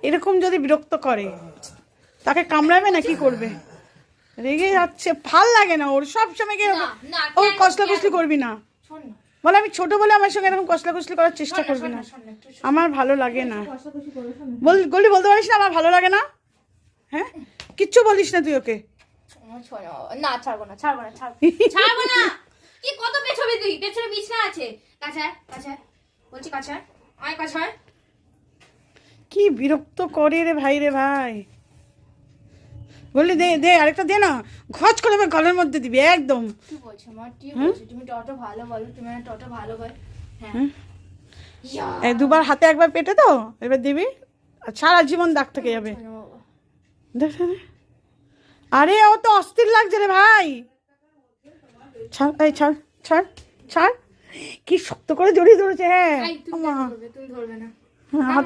এরকম যদি বিরক্ত করে তাকে কামড়াবে না কি করবে? রেগে যাচ্ছে, ভাল লাগে না ওর, সব সময় ও কসলাকসলি করবি না বলে। আমি ছোট বলে আমার সঙ্গে এরকম কসলাকসলি করার চেষ্টা করবি না, আমার ভালো লাগে না। বলতে পারিস না আমার ভালো লাগে না? হ্যাঁ, কিচ্ছু বলিস না তুই ওকে? না ছাড়বো না, ছাড়বো না, ছাড়বো না। কি কত পেছবে তুই? পেছনে বিছনা আছে, কাছায় কাছায় বলছি, কাছায় আয়, কাছায়। কি বিরক্ত করে রে ভাই, রে ভাই। বললি দে দে, আরেকটা দে না, খচ করে গলার মধ্যে দিবি একদম। কি বলছো মা? কি বলছো তুমি? টটো ভালো বলো, তুমি টটো ভালো বল। হ্যাঁ, এই দুবার হাতে একবার পেটে তো, এবার দিবি, আর সারা জীবন দাগ থেকে যাবে। দেখ, আরে ও তো অস্থির লাগছে রে ভাই। ছাড়, এই ছাড় ছাড় ছাড়। কি শক্ত করে জড়িয়ে ধরেছে। হ্যাঁ, তুমি ধরবে না। হাত